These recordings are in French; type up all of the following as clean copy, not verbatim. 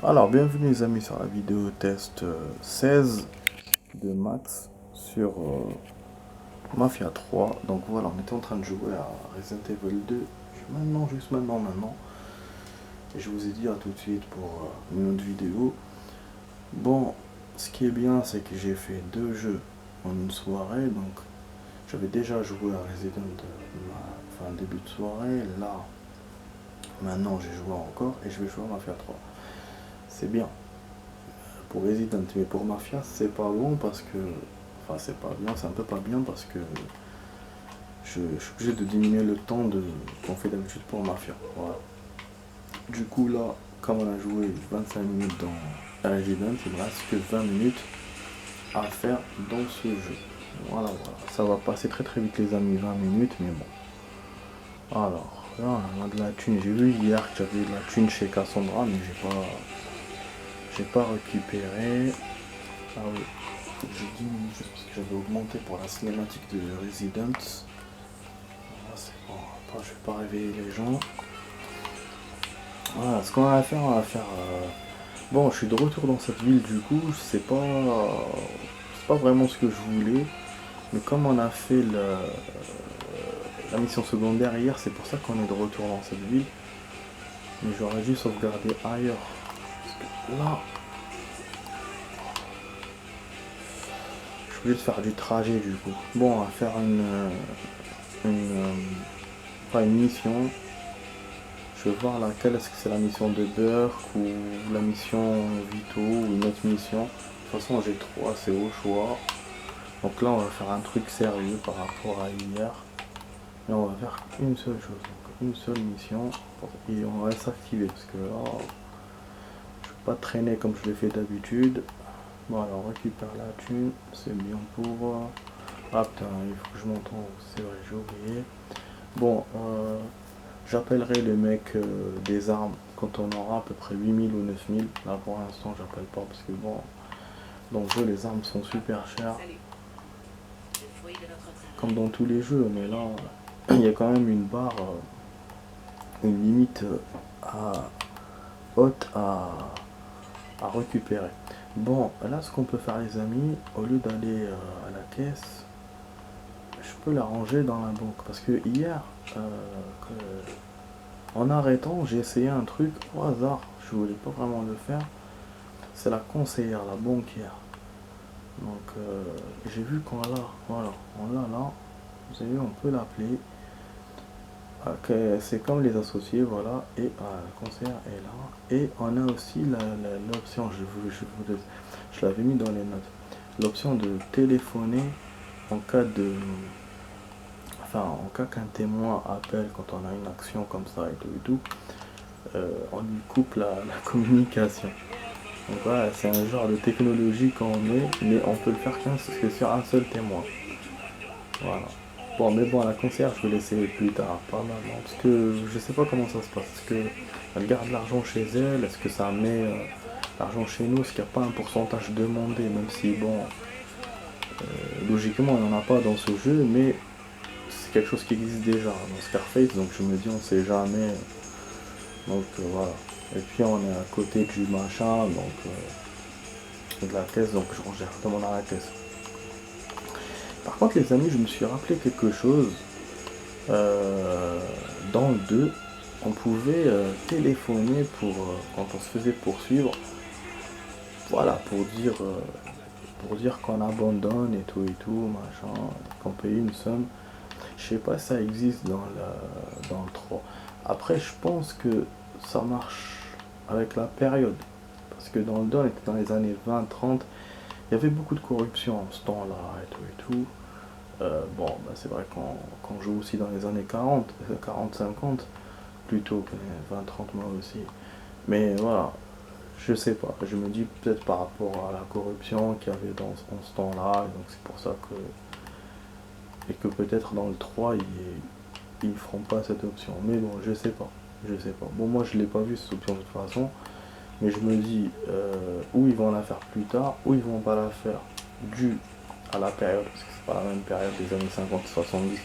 Alors, bienvenue les amis sur la vidéo test 16 de Max sur Mafia 3. Donc voilà, on était en train de jouer à Resident Evil 2 juste maintenant. Et je vous ai dit à tout de suite pour une autre vidéo. Bon, ce qui est bien, c'est que j'ai fait deux jeux en une soirée. Donc, j'avais déjà joué à Resident début de soirée. Là, maintenant, j'ai joué encore et je vais jouer à Mafia 3. C'est bien pour Resident, mais pour Mafia c'est pas bon parce que, enfin c'est pas bien, c'est un peu pas bien parce que je suis obligé de diminuer le temps qu'on fait d'habitude pour Mafia. Voilà. Du coup là, comme on a joué 25 minutes dans Resident, il me reste que 20 minutes à faire dans ce jeu. Voilà, ça va passer très très vite les amis, 20 minutes, mais bon. Alors là on a de la thune, j'ai vu hier que j'avais de la thune chez Cassandra, mais j'ai pas récupéré. Ah oui, j'ai diminué juste parce que j'avais augmenté pour la cinématique de Resident. Là, c'est bon, après, je vais pas réveiller les gens. Voilà, ce qu'on va faire, bon, je suis de retour dans cette ville du coup, c'est pas vraiment ce que je voulais. Mais comme on a fait la mission secondaire hier, c'est pour ça qu'on est de retour dans cette ville. Mais j'aurais dû sauvegarder ailleurs. Parce que là, je voulais faire du trajet du coup. Bon, on va faire pas une mission. Je vais voir laquelle, est-ce que c'est la mission de Burke ou la mission Vito ou une autre mission. De toute façon j'ai trois, c'est au choix. Donc là on va faire un truc sérieux par rapport à hier. Et on va faire une seule chose, donc une seule mission. Et on va s'activer parce que là, je ne vais pas traîner comme je l'ai fait d'habitude. Bon alors on récupère la thune, c'est bien pour... Ah putain, il faut que je m'entende, c'est vrai, j'ai oublié. Bon, j'appellerai les mecs des armes quand on aura à peu près 8000 ou 9000. Là pour l'instant j'appelle pas parce que bon, dans le jeu les armes sont super chères. Comme dans tous les jeux, mais là il y a quand même une barre, une limite haute à récupérer. Bon, là ce qu'on peut faire les amis, au lieu d'aller à la caisse, je peux la ranger dans la banque. Parce que hier, en arrêtant, j'ai essayé un truc au hasard, je voulais pas vraiment le faire. C'est la conseillère, la banquière. Donc j'ai vu qu'on l'a, voilà, on l'a là. Vous avez vu, on peut l'appeler. C'est comme les associés, voilà. Et la conseillère est là. Et on a aussi l'option, je l'avais mis dans les notes. L'option de téléphoner en cas de, enfin en cas qu'un témoin appelle quand on a une action comme ça et tout, on lui coupe la communication. Donc voilà, c'est un genre de technologie qu'on met, mais on peut le faire que sur un seul témoin. Voilà. Bon, mais bon, la conseillère, je vais laisser plus tard, pas maintenant, parce que je sais pas comment ça se passe. Est-ce qu'elle garde l'argent chez elle? Est-ce que ça met l'argent chez nous? Est-ce qu'il n'y a pas un pourcentage demandé? Même si, bon, logiquement, on n'en a pas dans ce jeu, mais c'est quelque chose qui existe déjà dans Scarface, donc je me dis, on sait jamais. Donc voilà. Et puis on est à côté du machin, donc de la caisse, donc je range directement dans la caisse. Par contre les amis, je me suis rappelé quelque chose. Dans le 2, on pouvait téléphoner quand on se faisait poursuivre. Voilà, pour dire qu'on abandonne et tout, machin, qu'on paye une somme. Je sais pas si ça existe dans le 3. Après, je pense que ça marche avec la période. Parce que dans le 2, on était dans les années 20-30. Il y avait beaucoup de corruption en ce temps-là et tout. Bon, bah, c'est vrai qu'on joue aussi dans les années 40-50, plutôt que 20-30 mois aussi. Mais voilà, je sais pas. Je me dis peut-être par rapport à la corruption qu'il y avait en ce temps-là. Donc c'est pour ça que... Et que peut-être dans le 3, ils feront pas cette option. Mais bon, je sais pas. Je sais pas. Bon, moi je l'ai pas vu cette option de toute façon. Mais je me dis, ou ils vont la faire plus tard, ou ils vont pas la faire dû à la période, parce que c'est pas la même période des années 50-70.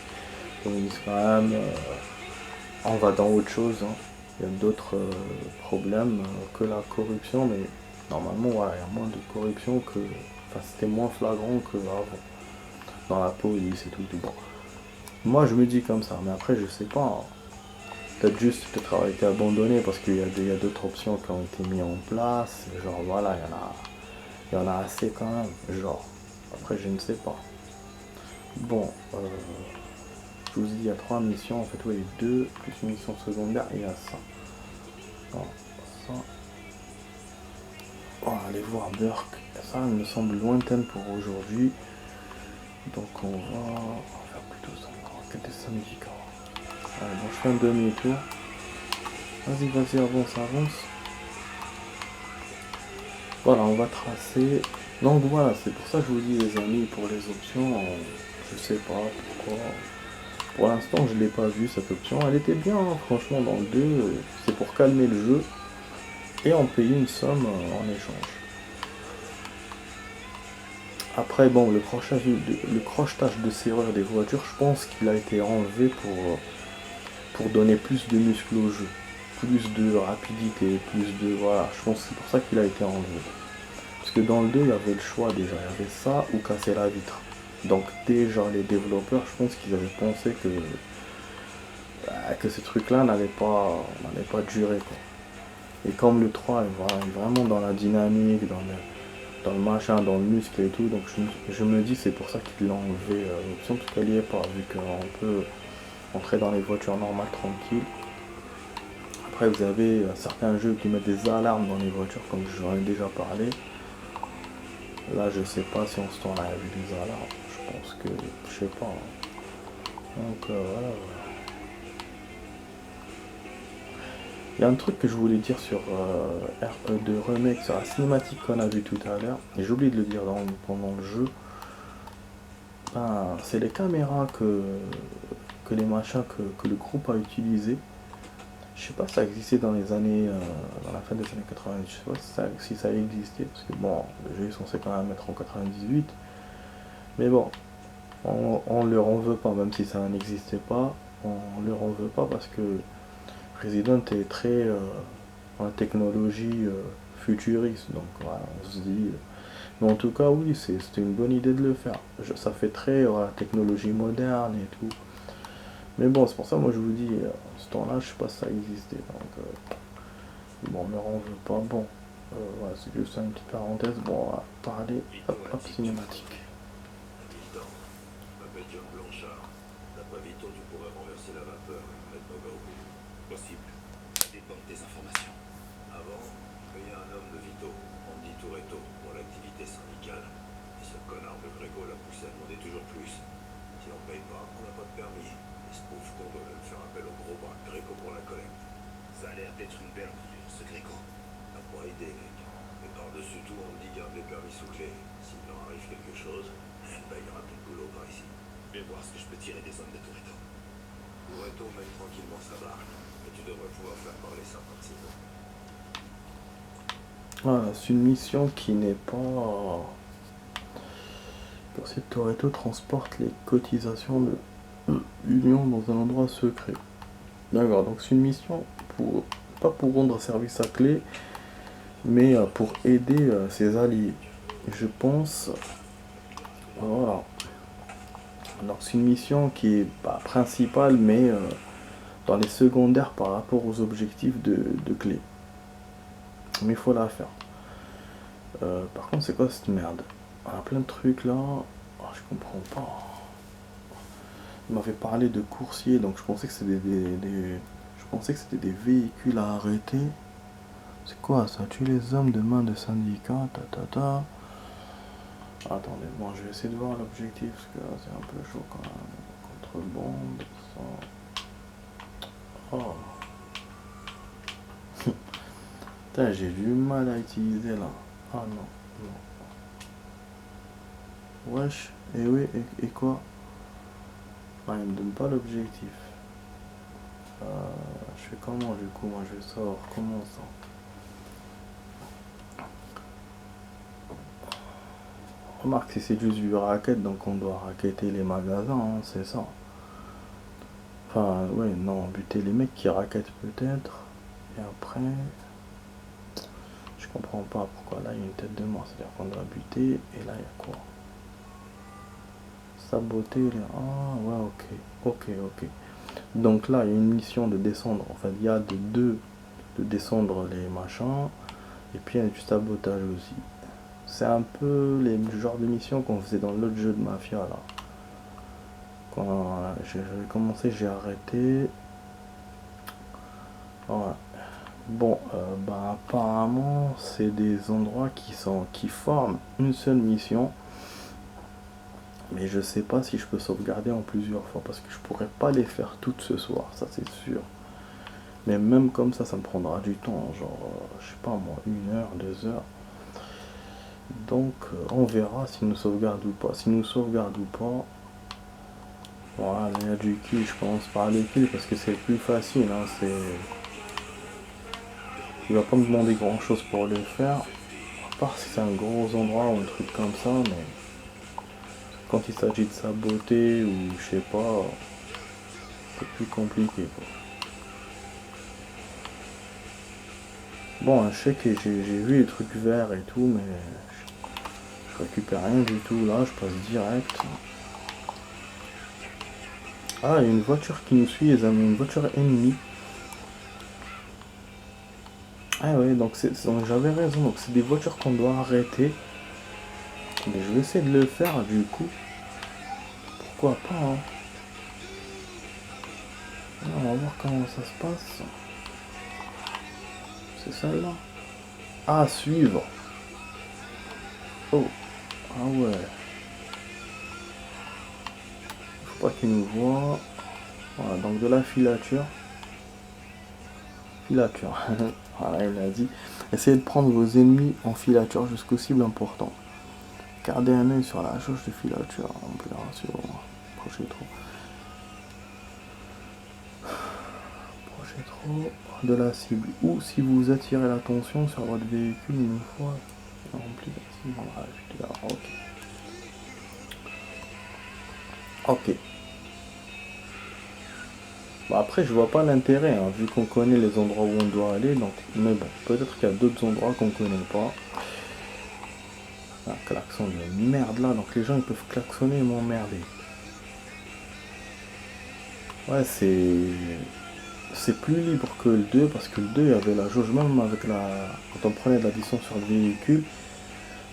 Donc ils disent quand même, on va dans autre chose. Hein. il y a d'autres problèmes que la corruption, mais normalement, voilà, il y a moins de corruption que. Enfin, c'était moins flagrant qu'avant. Dans la police et tout, tout bon. Moi, je me dis comme ça, mais après, je sais pas, hein. Peut-être juste le travail a été abandonné parce qu'il y a d'autres options qui ont été mises en place. Genre, voilà, il y en a assez quand même. Genre, après, je ne sais pas. Bon, je vous ai dit, il y a 3 missions. En fait, oui, 2 plus une mission secondaire et il y a ça. Non, ça. On va aller voir Burke. Ça, il me semble lointaine pour aujourd'hui. Donc, on va faire plutôt ça. On va enquête des syndicats. Allez, bon, je fais un demi-tour. Vas-y, vas-y, avance, avance. Voilà, on va tracer. Donc voilà, c'est pour ça que je vous dis les amis, pour les options, je sais pas pourquoi. Pour l'instant, je l'ai pas vu cette option. Elle était bien, hein, franchement, dans le 2, c'est pour calmer le jeu. Et on paye une somme en échange. Après, bon, le crochetage de serrure des voitures, je pense qu'il a été enlevé pour donner plus de muscles au jeu. Plus de rapidité, plus de... Voilà, je pense que c'est pour ça qu'il a été enlevé. Parce que dans le 2, il y avait le choix déjà. Il y avait ça ou casser la vitre. Donc déjà, les développeurs, je pense qu'ils avaient pensé que ce truc-là n'allait pas durer, quoi. Et comme le 3 est vraiment dans la dynamique, dans le machin, dans le muscle et tout, donc je me dis c'est pour ça qu'ils l'ont enlevé l'option, parce qu'elle y est pas, vu qu'on peut entrer dans les voitures normales tranquille. Après vous avez certains jeux qui mettent des alarmes dans les voitures, comme j'en ai déjà parlé. Là je sais pas si en ce temps-là il y a eu des alarmes, je pense que, je sais pas, hein. Donc voilà. Il y a un truc que je voulais dire sur RE2 Remake, sur la cinématique qu'on a vue tout à l'heure, et j'ai oublié de le dire pendant le jeu. Ben, c'est les caméras que les machins que le groupe a utilisé. Je sais pas si ça existait dans les années, dans la fin des années 90, je sais pas si ça existait, parce que bon, le jeu est censé quand même être en 98, mais bon, on leur en veut pas, même si ça n'existait pas, on leur en veut pas parce que Resident est très en technologie futuriste, donc voilà, on se dit. Mais en tout cas, oui, c'était une bonne idée de le faire. Ça fait très technologie moderne et tout. Mais bon, c'est pour ça, moi je vous dis, ce temps-là, je sais pas si ça existait. Donc, bon, on leur en veut pas. Bon, voilà, c'est juste une petite parenthèse. Bon, on va parler, hop, hop, cinématique. Possible. Ça dépend des informations. Avant, il y a un homme de Vito, on me dit Toretto, pour l'activité syndicale. Et ce connard de Grégo l'a poussé à demander toujours plus. Si on paye pas, on n'a pas de permis. Et ce pauvre con doit même faire appel au gros bras de Grégo pour la collecte. Ça a l'air d'être une belle aventure, ce Grégo. T'as pas idée, mec. Mais par-dessus tout, on me dit garde les permis sous clé. S'il leur arrive quelque chose, ben il y aura plus de boulot par ici. Je vais voir ce que je peux tirer des hommes de Toretto. Toretto mène tranquillement sa barque. Tu devrais pouvoir faire parler ça par ces mots. Voilà, c'est une mission qui n'est pas... Pour cette Toretto transporte les cotisations de l'Union dans un endroit secret. D'accord, donc c'est une mission pour pas pour rendre service à clé, mais pour aider ses alliés. Je pense... Voilà. Donc c'est une mission qui est pas principale, mais dans les secondaires par rapport aux objectifs de clé. Mais il faut la faire. Par contre, c'est quoi cette merde? On a plein de trucs là. Oh, je comprends pas. Il m'avait parlé de coursiers, donc je pensais que c'était je pensais que c'était des véhicules à arrêter. C'est quoi ça? Tuer les hommes de main de syndicats, ta. Attendez, bon, je vais essayer de voir l'objectif parce que là, c'est un peu chaud quand même. Contrebande, ça. Oh. Putain, j'ai du mal à utiliser là. Ah non, non. Wesh, et oui, et quoi? Ah, il me donne pas l'objectif. Je fais comment du coup? Moi je sors, comment ça? Remarque, si c'est juste du racket, donc on doit racketter les magasins, hein, c'est ça. Enfin, ouais, non, buter les mecs qui rackettent peut-être. Et après, je comprends pas pourquoi là il y a une tête de mort. C'est-à-dire qu'on doit buter. Et là il y a quoi? Saboter les... Ah ouais, ok. Donc là il y a une mission de descendre. En fait il y a de descendre les machins. Et puis il y a du sabotage aussi. C'est un peu le genre de mission qu'on faisait dans l'autre jeu de Mafia là. Quand j'avais commencé, j'ai arrêté. Ouais. Bon, bah apparemment c'est des endroits qui forment une seule mission. Mais je sais pas si je peux sauvegarder en plusieurs fois parce que je pourrais pas les faire toutes ce soir, ça c'est sûr. Mais même comme ça me prendra du temps, genre, je sais pas moi, 1 heure, 2 heures. Donc on verra si nous sauvegarde ou pas. Si nous sauvegarde ou pas, voilà, il y a du kill, je commence par le kill parce que c'est plus facile. Hein, il va pas me demander grand chose pour le faire. À part si c'est un gros endroit ou un truc comme ça, mais quand il s'agit de saboter ou je sais pas, c'est plus compliqué quoi. Bon, je sais que j'ai vu les trucs verts et tout, mais je récupère rien du tout là, je passe direct. Ah, il y a une voiture qui nous suit, les amis, une voiture ennemie. Ah ouais, donc j'avais raison, donc c'est des voitures qu'on doit arrêter. Mais je vais essayer de le faire du coup. Pourquoi pas, hein. On va voir comment ça se passe. C'est celle-là. Ah, suivre. Oh. Ah ouais. Faut pas qu'il nous voit. Voilà, donc de la filature. Filature. Voilà, il a dit. Essayez de prendre vos ennemis en filature jusqu'aux cibles importantes. Gardez un œil sur la jauge de filature. Approchez trop. Approchez trop de la cible. Ou si vous attirez l'attention sur votre véhicule une fois rempli la cible. Voilà, ok. Bon, après, je vois pas l'intérêt, hein, vu qu'on connaît les endroits où on doit aller. Donc, mais bon, peut-être qu'il y a d'autres endroits qu'on connaît pas. Un klaxon de merde là, donc les gens ils peuvent klaxonner et m'emmerder. Ouais, c'est plus libre que le 2 parce que le 2 il y avait la jauge même avec quand on prenait de la distance sur le véhicule.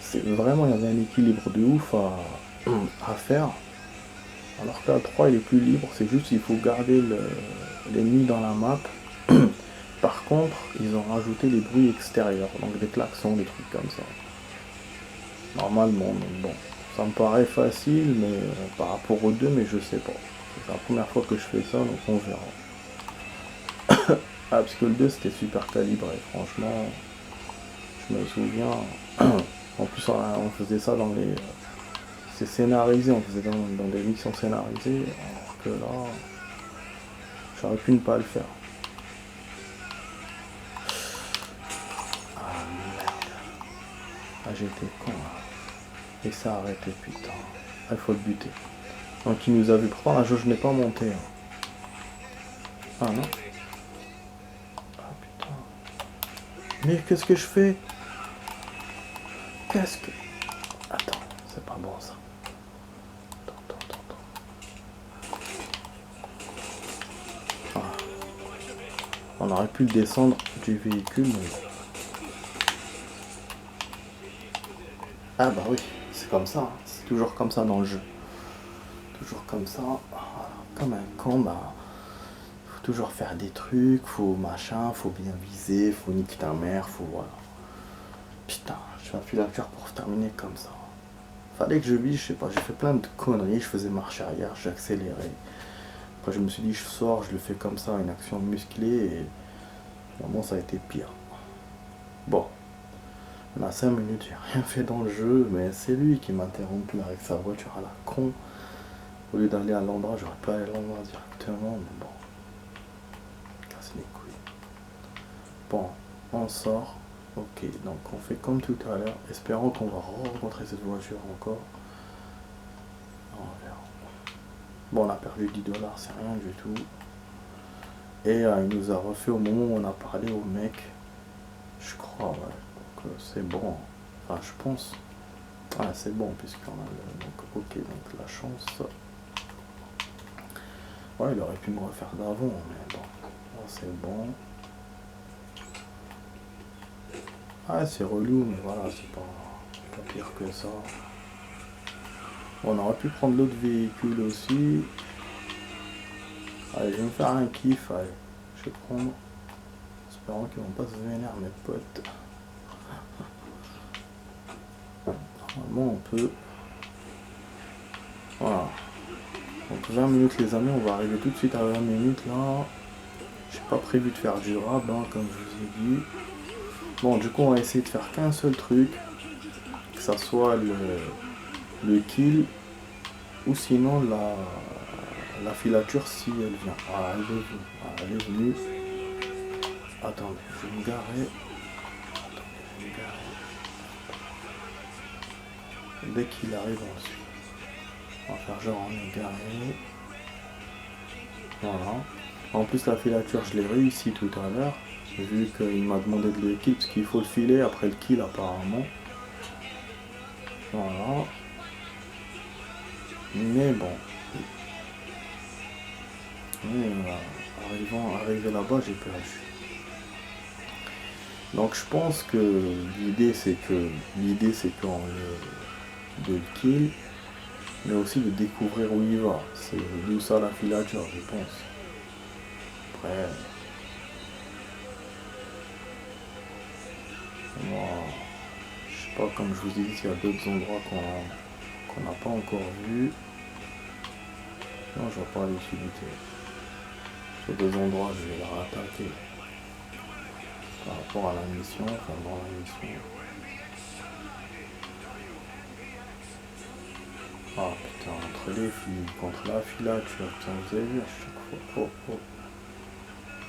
C'est vraiment, il y avait un équilibre de ouf à faire. Alors que la 3 il est plus libre, c'est juste il faut garder l'ennemi dans la map. Par contre, ils ont rajouté des bruits extérieurs, donc des klaxons, des trucs comme ça. Normalement, mais bon, ça me paraît facile, mais par rapport aux deux, mais je sais pas. C'est la première fois que je fais ça, donc on verra. Ah, parce que le 2 c'était super calibré, franchement, je me souviens. En plus, on faisait ça dans les. C'est scénarisé, on faisait dans des missions scénarisées, alors que là, j'aurais pu ne pas le faire. Ah merde. Ah, j'étais con là. Et ça a arrêté, putain. Ah, il faut le buter. Donc il nous a vu. Pourtant la jauge n'est pas montée. Hein. Ah non. Ah putain. Mais qu'est-ce que je fais? Qu'est-ce que... Attends, c'est pas bon ça. Attends. Ah. On aurait pu le descendre du véhicule, mais... Ah bah oui, c'est comme ça. Hein. C'est toujours comme ça dans le jeu. Toujours comme ça. Comme un con, bah... Faut toujours faire des trucs, faut machin, faut bien viser, faut niquer ta mère, faut... Voilà. Putain, je suis un filature pour terminer comme ça. Fallait que je vise, je sais pas, j'ai fait plein de conneries, je faisais marche arrière, j'accélérais. Après je me suis dit je sors, je le fais comme ça, une action musclée et vraiment ça a été pire. Bon, on a 5 minutes, j'ai rien fait dans le jeu, mais c'est lui qui m'a interrompu avec sa voiture à la con. Au lieu d'aller à l'endroit, j'aurais pas allé à l'endroit directement, mais bon. Casse les couilles. Bon, on sort. Ok, donc on fait comme tout à l'heure, espérons qu'on va rencontrer cette voiture encore. On verra. Bon, on a perdu 10 $, c'est rien du tout. Et il nous a refait au moment où on a parlé au mec. Je crois, ouais. Donc c'est bon. Enfin, je pense. Ah, c'est bon, puisqu'on a le... Donc, ok, donc la chance. Ouais, il aurait pu me refaire d'avant, mais bon. Là, c'est bon. Ah, c'est relou, mais voilà, c'est pas pire que ça. On aurait pu prendre l'autre véhicule aussi. Allez, je vais me faire un kiff, allez. Je vais prendre. Espérons qu'ils vont pas se vénérer, mes potes. Normalement, on peut. Voilà. Donc 20 minutes, les amis, on va arriver tout de suite à 20 minutes là. J'ai pas prévu de faire du rab, hein, comme je vous ai dit. Bon, du coup, on va essayer de faire qu'un seul truc. Que ça soit le kill ou sinon la filature si elle vient. Ah, elle est venue. Ah, elle est venue. Attendez, je vais me garer. Dès qu'il arrive, ensuite. On va faire genre on est garé. Voilà. En plus, la filature, je l'ai réussi tout à l'heure. Vu qu'il m'a demandé de le kill, parce qu'il faut le filer après le kill apparemment. Voilà. Mais bon. Mais arrivé là-bas, j'ai perdu. Donc je pense que l'idée c'est qu'on de le kill, mais aussi de découvrir où il va. C'est d'où ça la filature, je pense. Après, moi, je sais pas, comme je vous ai dit, s'il y a d'autres endroits qu'on n'a pas encore vus. Non, je vois pas l'utilité. Sur deux endroits, je vais la rattaquer. Par rapport à la mission, enfin dans la mission. Ah putain, entre les filles, contre la filature, putain, vous avez vu à chaque fois. Oh.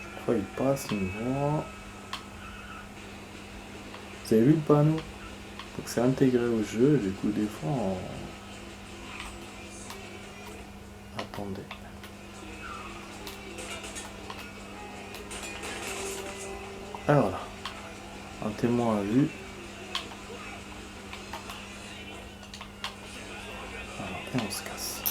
Chaque fois il passe, il me voit. Vous avez vu le panneau? Donc c'est intégré au jeu, du coup des fois Attendez. Ah voilà. Un témoin a vu. Voilà, et on se casse.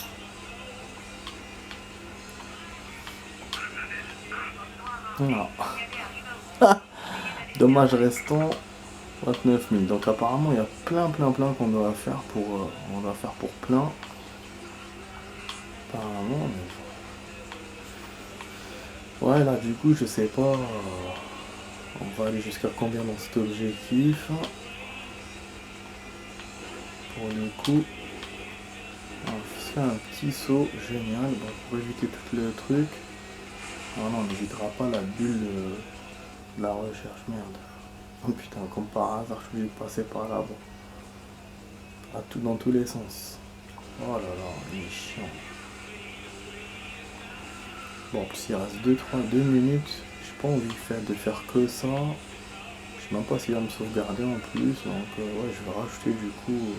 Voilà. Dommage restant 29 000. Donc apparemment il y a plein qu'on doit faire pour. On doit faire pour plein. Apparemment, mais... Ouais là du coup je sais pas. On va aller jusqu'à combien dans cet objectif. Pour le coup. On fait un petit saut génial. Bon, pour éviter tout le truc. Ah non, on n'évitera pas la bulle de la recherche, merde. Oh putain, comme par hasard, je suis obligé de passer par là, bon. Dans tous les sens. Oh là là, il est chiant. Bon, en plus il reste 2 minutes. J'ai pas envie de faire que ça. Je sais même pas s'il va me sauvegarder en plus. Donc ouais, je vais rajouter du coup.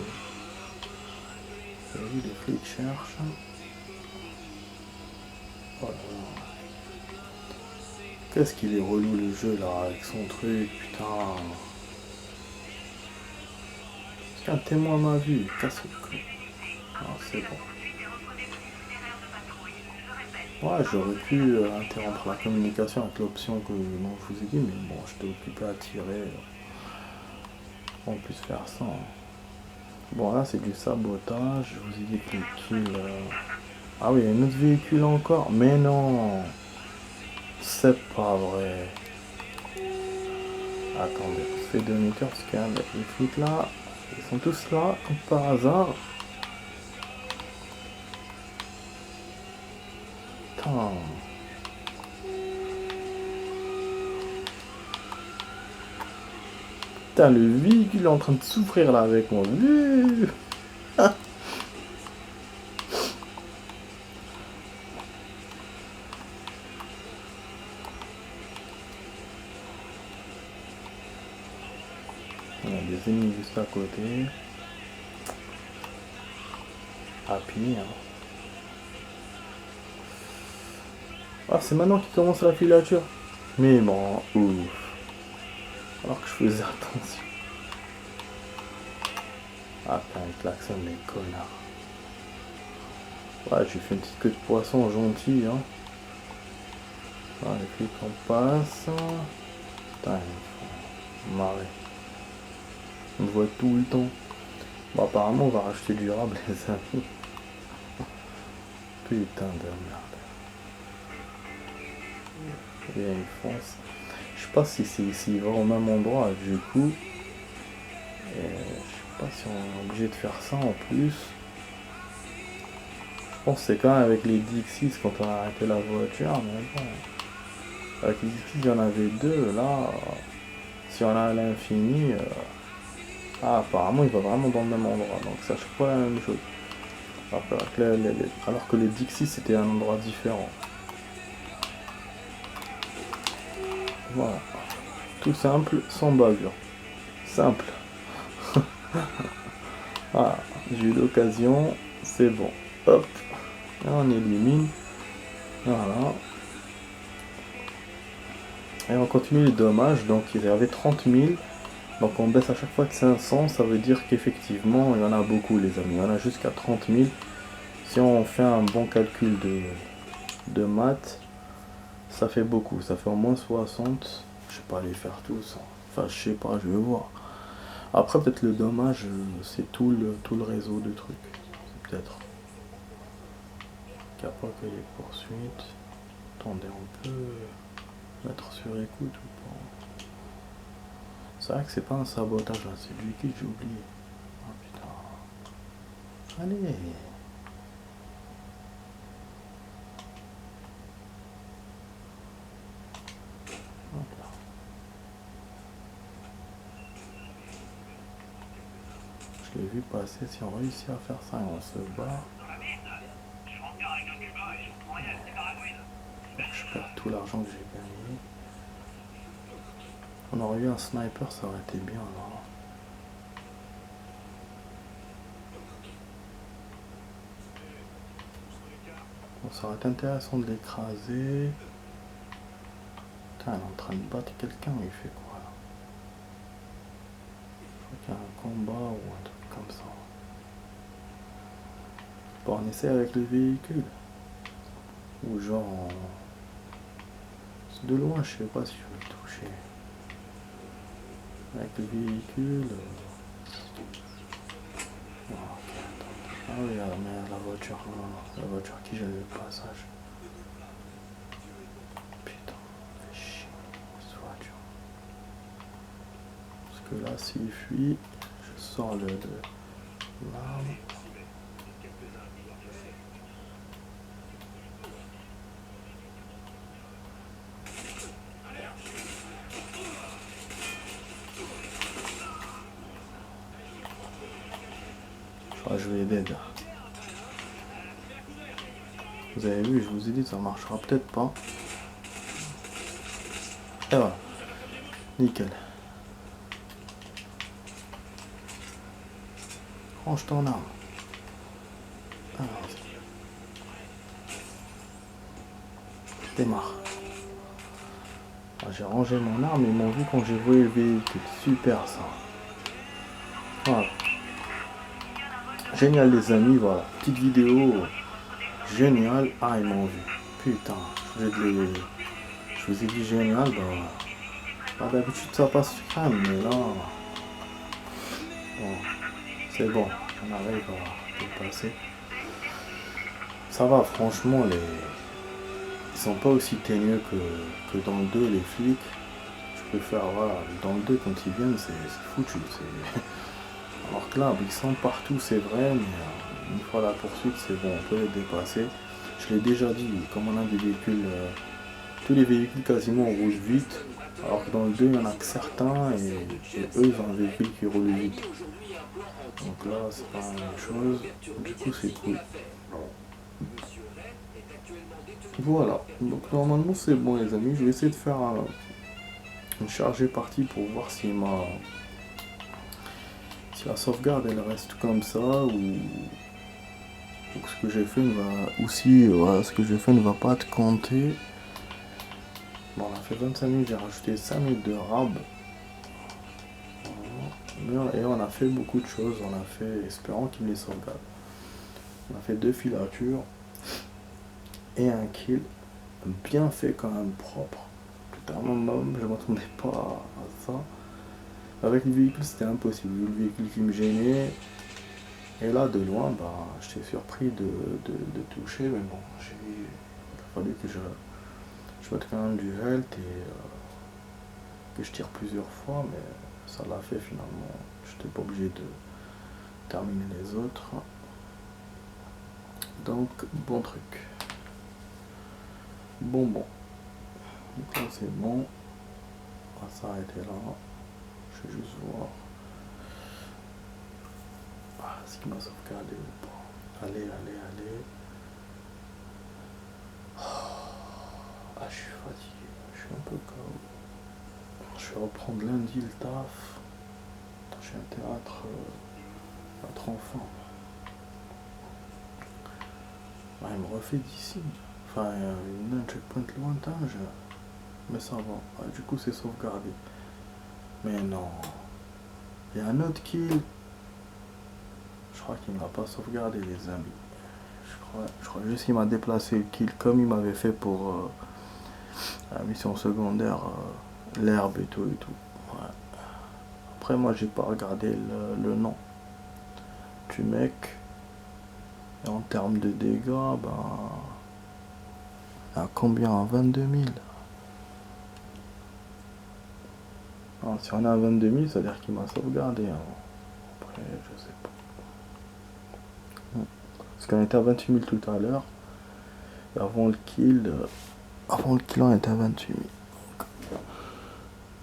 Vous avez vu, les flics cherchent. Oh là là. Qu'est-ce qu'il est relou le jeu là, avec son truc, putain. Est-ce qu'un témoin m'a vu? Casse le cul. Ah, c'est bon. Ouais, j'aurais pu interrompre la communication avec l'option dont je vous ai dit, mais bon, j'étais occupé à tirer. On peut faire ça. Bon, là, c'est du sabotage. Je vous ai dit que le kill... Ah oui, il y a un autre véhicule encore. Mais non, c'est pas vrai. Attendez, on fait demi-tour parce qu'il y a les flics là. Ils sont tous là, comme par hasard. Putain. Putain, le véhicule est en train de souffrir là avec moi. Il y a des ennemis juste à côté. Happy, hein. Ah, c'est maintenant qu'il commence la filature. Mais bon, ouf. Alors que je faisais attention. Ah, putain, il klaxonne les connards. Ouais, j'ai fait une petite queue de poisson gentille, hein. Ah, les flics on passe. Putain, il faut marrer. On me voit tout le temps. Bon, apparemment, on va racheter du rab, les amis. Putain de merde. Et il fonce. Je sais pas si s'il va au même endroit, du coup. Et je sais pas si on est obligé de faire ça en plus. Je pense que c'est quand même avec les Dixis quand on a arrêté la voiture, mais bon. Avec les Dixis, il y en avait deux, là. Si on a à l'infini. Ah, apparemment, il va vraiment dans le même endroit, donc c'est à chaque fois la même chose. Alors que les Dixis, c'était un endroit différent. Voilà. Tout simple, sans bavure. Simple. Ah, j'ai eu l'occasion, c'est bon. Hop, et on élimine. Voilà. Et on continue les dommages. Donc il y avait 30 000. Donc on baisse à chaque fois de 500. Ça veut dire qu'effectivement, il y en a beaucoup, les amis. Il y en a jusqu'à 30 000. Si on fait un bon calcul de maths, ça fait beaucoup. Ça fait au moins 60. Je sais pas les faire tous. Enfin, je sais pas, je vais voir. Après, peut-être le dommage, c'est tout le réseau de trucs. C'est peut-être. Qu'il n'y a pas que les poursuites. Attendez, on peut mettre sur écoute ou pas? C'est vrai que c'est pas un sabotage là, c'est lui qui j'ai oublié. Oh putain. Allez. Hop là. Je l'ai vu passer, si on réussit à faire ça, on se bat. Je perds tout l'argent que j'ai gagné. On aurait eu un sniper, ça aurait été bien là. Bon, ça aurait été intéressant de l'écraser. Putain, elle est en train de battre quelqu'un, il fait quoi là? Je crois qu'il y a un combat ou un truc comme ça. Bon, on essaie avec le véhicule. Ou genre... De loin, je sais pas si je vais le toucher. Avec le véhicule... Oh, ok, attends. Ah oui, mais la voiture, non, la voiture qui gêne le passage. Putain, fait chier, cette voiture. Parce que là, s'il fuit, je sors l'arme. Je vais aider là. Vous avez vu, je vous ai dit, ça marchera peut-être pas. Et voilà. Nickel. Range ton arme. Ah, démarre. Ah, j'ai rangé mon arme, ils m'ont vu quand j'ai volé le véhicule. Super ça. Voilà. Génial les amis, voilà. Petite vidéo. Génial. Ah, ils m'ont vu. Putain. Je vous ai dit génial, bah d'habitude ça passe crème, mais là. Bon. C'est bon. On arrive à passer. Ça va, franchement, ils sont pas aussi teigneux que dans le 2, les flics. Je préfère, voilà, dans le 2, quand ils viennent, c'est foutu. Alors que là, ils sont partout, c'est vrai, mais une fois la poursuite, c'est bon, on peut les dépasser. Je l'ai déjà dit, comme on a des véhicules, tous les véhicules quasiment roulent vite, alors que dans le 2, il y en a que certains, et eux, ils ont un véhicule qui roule vite. Donc là, c'est pas la même chose, du coup, c'est cool. Voilà, donc normalement, c'est bon, les amis. Je vais essayer de faire une chargée partie pour voir si la sauvegarde elle reste comme ça ou ce que j'ai fait ne va ce que j'ai fait ne va pas te compter. Bon, on a fait 25 minutes, j'ai rajouté 5 minutes de rab. Et on a fait beaucoup de choses, on a fait, espérant qu'il me les sauvegarde. On a fait 2 filatures et un kill bien fait quand même, propre. Putain, je m'attendais pas à ça. Avec le véhicule c'était impossible, le véhicule qui me gênait. Et là de loin, bah, j'étais surpris de toucher, mais bon, il a fallu que je mette quand même du health et que je tire plusieurs fois, mais ça l'a fait finalement. J'étais pas obligé de terminer les autres. Donc bon truc. Bon. Donc là c'est bon. On va s'arrêter là. Je vais juste voir. Est-ce qu'il m'a sauvegardé ou pas? Allez. Je suis fatigué. Je suis un peu KO. Je vais reprendre lundi le taf. J'ai un théâtre enfant. Il me refait d'ici. Enfin, il y a un checkpoint lointain, mais ça va. Du coup, c'est sauvegardé. Mais non. Il y a un autre kill. Je crois qu'il ne m'a pas sauvegardé, les amis. Je crois juste qu'il m'a déplacé le kill comme il m'avait fait pour la mission secondaire, l'herbe et tout. Ouais. Après, moi, j'ai pas regardé le nom du mec. Et en termes de dégâts, à combien? À 22 000. Alors, si on est à 22 000, ça veut dire qu'il m'a sauvegardé. Après, je sais pas. Parce qu'on était à 28 000 tout à l'heure. Et avant le kill, on était à 28 000.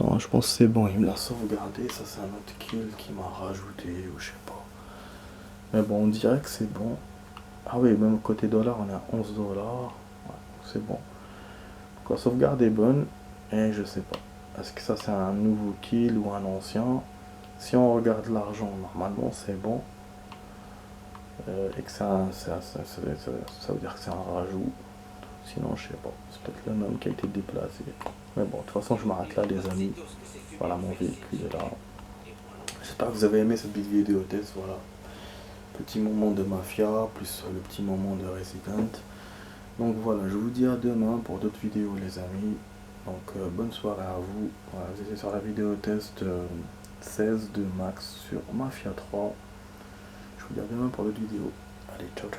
Non, je pense que c'est bon, il me l'a sauvegardé. Ça, c'est un autre kill qui m'a rajouté, ou je sais pas. Mais bon, on dirait que c'est bon. Ah oui, même côté dollar, on est à 11 $. Ouais, c'est bon. Donc la sauvegarde est bonne. Et je sais pas. Est-ce que ça, c'est un nouveau kill ou un ancien? Si on regarde l'argent, normalement, c'est bon. Et que ça veut dire que c'est un rajout. Sinon, je sais pas. C'est peut-être le même qui a été déplacé. Mais bon, de toute façon, je m'arrête là, les amis. Voilà, mon véhicule est là. J'espère que vous avez aimé cette petite vidéo test. Voilà. Petit moment de Mafia, plus le petit moment de Resident. Donc voilà, je vous dis à demain pour d'autres vidéos, les amis. Donc bonne soirée à vous. Voilà, vous étiez sur la vidéo test 16 de Max sur Mafia 3. Je vous dis à demain pour d'autres vidéos. Allez, ciao.